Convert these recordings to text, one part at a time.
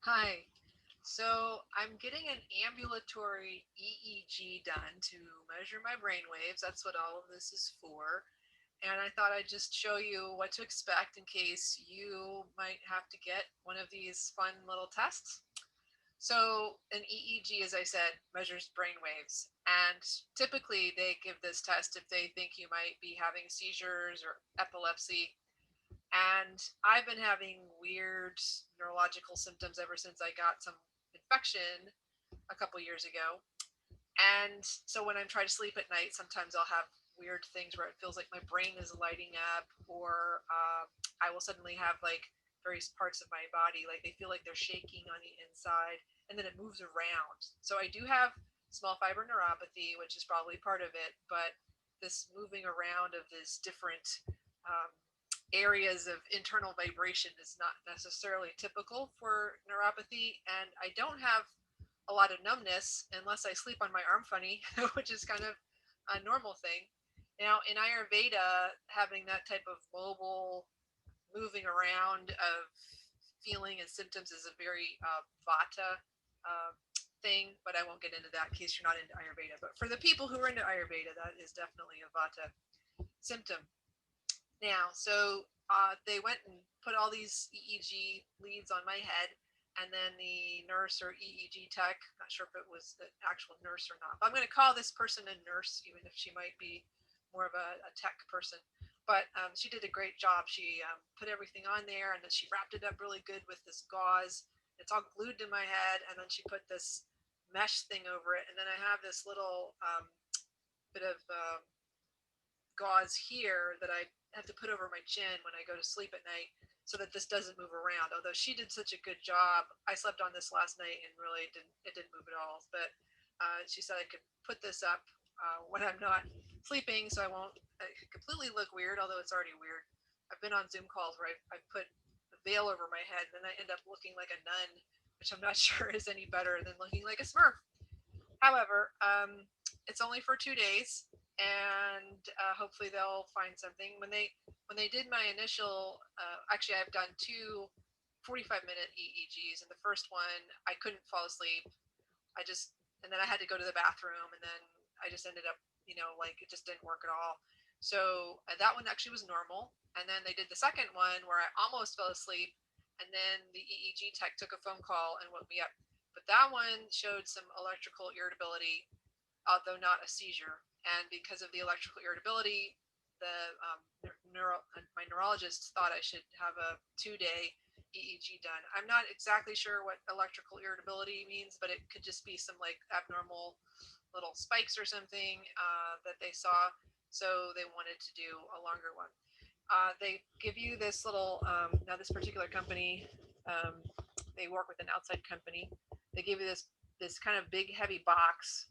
Hi. So I'm getting an ambulatory EEG done to measure my brain waves. That's what all of this is for. And I thought I'd just show you what to expect in case you might have to get one of these fun little tests. So an EEG, as I said, measures brain waves. And typically they give this test if they think you might be having seizures or epilepsy. And I've been having weird neurological symptoms ever since I got some infection a couple years ago. And so when I'm trying to sleep at night, sometimes I'll have weird things where it feels like my brain is lighting up, or I will suddenly have like various parts of my body, like they feel like they're shaking on the inside, and then it moves around. So I do have small fiber neuropathy, which is probably part of it, but this moving around of these different um, areas of internal vibration is not necessarily typical for neuropathy. And I don't have a lot of numbness unless I sleep on my arm funny, which is kind of a normal thing. Now, in Ayurveda, having that type of mobile moving around of feeling and symptoms is a very vata thing, but I won't get into that in case you're not into Ayurveda. But for the people who are into Ayurveda, that is definitely a vata symptom. Now, so they went and put all these EEG leads on my head, and then the nurse or EEG tech, not sure if it was the actual nurse or not, but I'm going to call this person a nurse, even if she might be more of a tech person. But she did a great job. She put everything on there, and then she wrapped it up really good with this gauze. It's all glued to my head, and then she put this mesh thing over it, and then I have this little bit of gauze here that I have to put over my chin when I go to sleep at night so that this doesn't move around. Although she did such a good job, I slept on this last night and really it didn't move at all. But she said I could put this up when I'm not sleeping, so I won't completely look weird. Although it's already weird. I've been on Zoom calls where I put a veil over my head, and then I end up looking like a nun, which I'm not sure is any better than looking like a Smurf. However, it's only for 2 days, and hopefully they'll find something. When they did my initial, actually, I've done two 45-minute EEGs, and the first one I couldn't fall asleep. I just and then I had to go to the bathroom, and then I just ended up, like it just didn't work at all. So that one actually was normal, and then they did the second one where I almost fell asleep, and then the EEG tech took a phone call and woke me up. But that one showed some electrical irritability, although not a seizure. And because of the electrical irritability, the my neurologist thought I should have a 2-day EEG done. I'm not exactly sure what electrical irritability means, but it could just be some like abnormal little spikes or something that they saw. So they wanted to do a longer one. They give you this little, now this particular company, um, they work with an outside company. They give you this kind of big heavy box.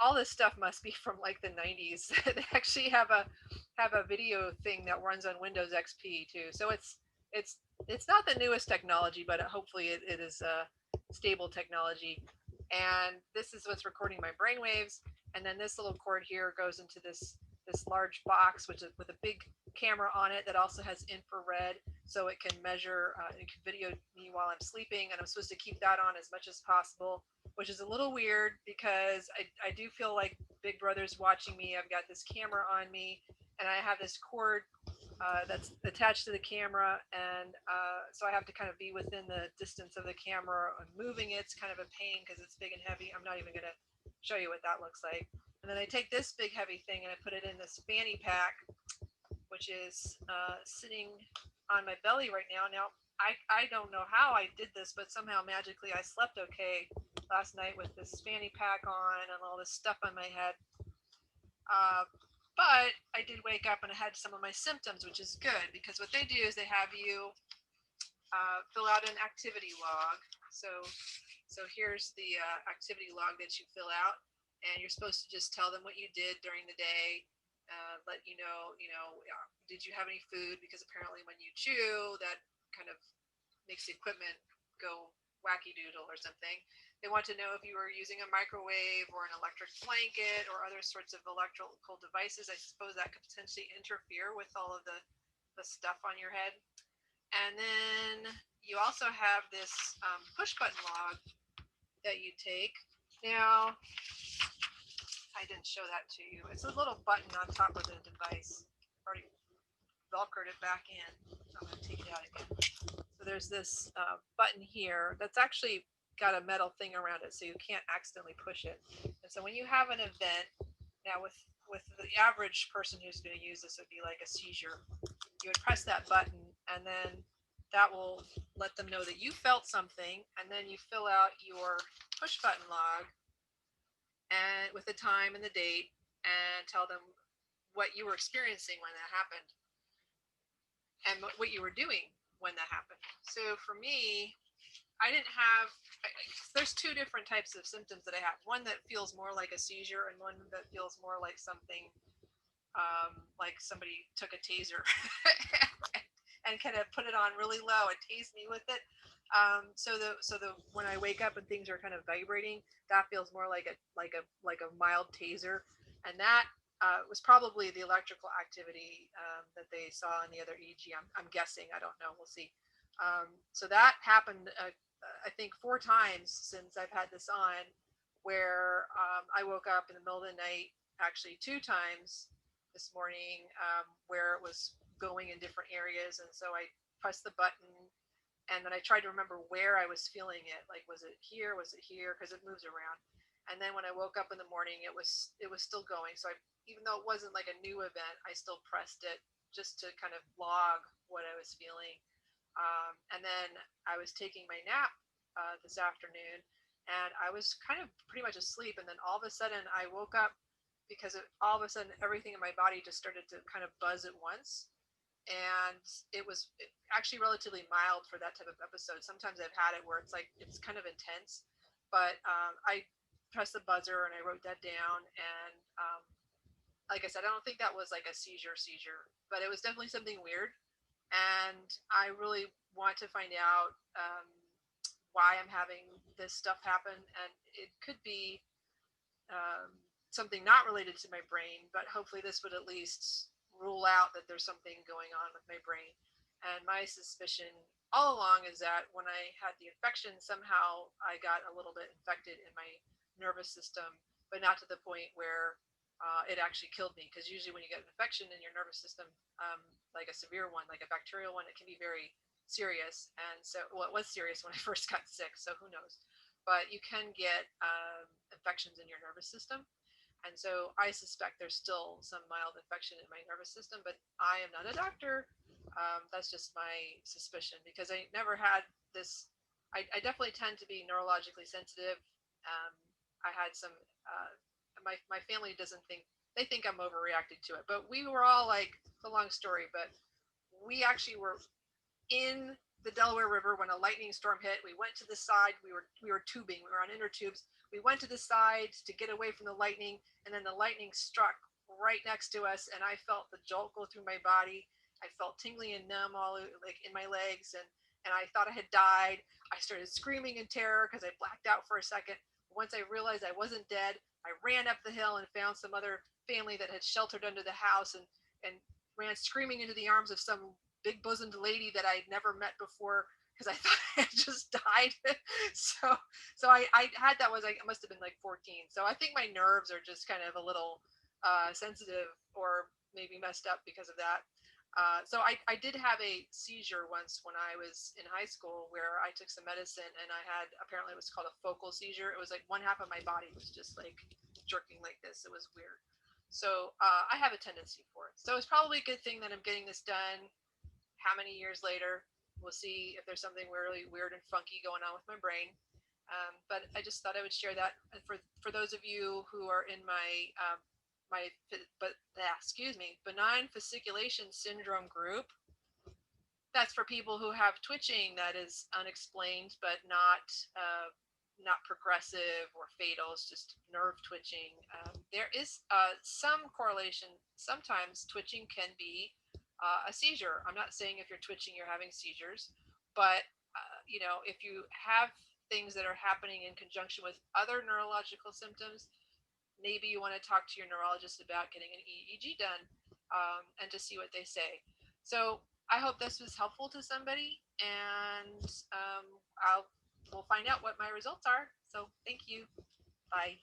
All this stuff must be from like the 90s. They actually have a video thing that runs on Windows XP too. So it's not the newest technology, but hopefully it is stable technology. And this is what's recording my brain waves. And then this little cord here goes into this large box, which is with a big camera on it that also has infrared, so it can measure, it can video me while I'm sleeping, and I'm supposed to keep that on as much as possible, which is a little weird because I do feel like Big Brother's watching me. I've got this camera on me, and I have this cord that's attached to the camera, and so I have to kind of be within the distance of the camera. And moving it's kind of a pain because it's big and heavy. I'm not even going to show you what that looks like. And then I take this big heavy thing and I put it in this fanny pack, which is sitting on my belly right now. Now, I don't know how I did this, but somehow magically I slept okay last night with this fanny pack on and all this stuff on my head. Uh, but I did wake up and I had some of my symptoms, which is good because what they do is they have you fill out an activity log. So here's the activity log that you fill out, and you're supposed to just tell them what you did during the day. Let did you have any food? Because apparently, when you chew, that kind of makes the equipment go wacky doodle or something. They want to know if you were using a microwave or an electric blanket or other sorts of electrical devices. I suppose that could potentially interfere with all of the stuff on your head. And then you also have this push button log that you take. Now, I didn't show that to you. It's a little button on top of the device. I've already velcroed it back in. So I'm going to take it out again. So there's this button here that's actually got a metal thing around it, so you can't accidentally push it. And so when you have an event, now with the average person who's going to use this, would be like a seizure. You would press that button, and then that will let them know that you felt something, and then you fill out your push button log and with the time and the date, and tell them what you were experiencing when that happened and what you were doing when that happened. So for me, I didn't have. There's two different types of symptoms that I have. One that feels more like a seizure, and one that feels more like something like somebody took a taser and kind of put it on really low and tased me with it. So the when I wake up and things are kind of vibrating, that feels more like a mild taser, and that was probably the electrical activity that they saw in the other EEG. I'm guessing. I don't know. We'll see. So that happened, I think, 4 times since I've had this on, where I woke up in the middle of the night, actually 2 times this morning, where it was going in different areas. And so I pressed the button, and then I tried to remember where I was feeling it. Like, was it here? Was it here? Because it moves around. And then when I woke up in the morning, it was still going. So even though it wasn't like a new event, I still pressed it just to kind of log what I was feeling. And then I was taking my nap this afternoon, and I was kind of pretty much asleep. And then all of a sudden, I woke up because all of a sudden everything in my body just started to kind of buzz at once. And it was actually relatively mild for that type of episode. Sometimes I've had it where it's kind of intense, but I pressed the buzzer and I wrote that down. And like I said, I don't think that was like a seizure, but it was definitely something weird. And I really want to find out why I'm having this stuff happen. And it could be something not related to my brain, but hopefully this would at least rule out that there's something going on with my brain. And my suspicion all along is that when I had the infection, somehow I got a little bit infected in my nervous system, but not to the point where it actually killed me. Because usually when you get an infection in your nervous system, like a severe one, like a bacterial one, it can be very serious. And so, well, it was serious when I first got sick, so who knows. But you can get infections in your nervous system. And so I suspect there's still some mild infection in my nervous system, but I am not a doctor. That's just my suspicion because I never had this. I definitely tend to be neurologically sensitive. Um, I had some. My family doesn't think they think I'm overreacting to it, but we were all like, it's a long story, but we actually were in the Delaware River when a lightning storm hit. We went to the side. We were tubing. We were on inner tubes. We went to the side to get away from the lightning, and then the lightning struck right next to us, and I felt the jolt go through my body. I felt tingly and numb all like in my legs, and I thought I had died. I started screaming in terror because I blacked out for a second. Once I realized I wasn't dead, I ran up the hill and found some other family that had sheltered under the house, and ran screaming into the arms of some big bosomed lady that I'd never met before because I thought I had just died. So I had that was like, it must have been like 14. So I think my nerves are just kind of a little sensitive or maybe messed up because of that. So I did have a seizure once when I was in high school where I took some medicine and I had, apparently it was called a focal seizure. It was like one half of my body was just like jerking like this. It was weird. So I have a tendency for it. So it's probably a good thing that I'm getting this done. How many years later? We'll see if there's something really weird and funky going on with my brain. But I just thought I would share that for those of you who are in my benign fasciculation syndrome group. That's for people who have twitching that is unexplained but not progressive or fatal. It's just nerve twitching. There is some correlation. Sometimes twitching can be a seizure. I'm not saying if you're twitching, you're having seizures, but if you have things that are happening in conjunction with other neurological symptoms, maybe you want to talk to your neurologist about getting an EEG done and to see what they say. So I hope this was helpful to somebody, and we'll find out what my results are. So thank you. Bye.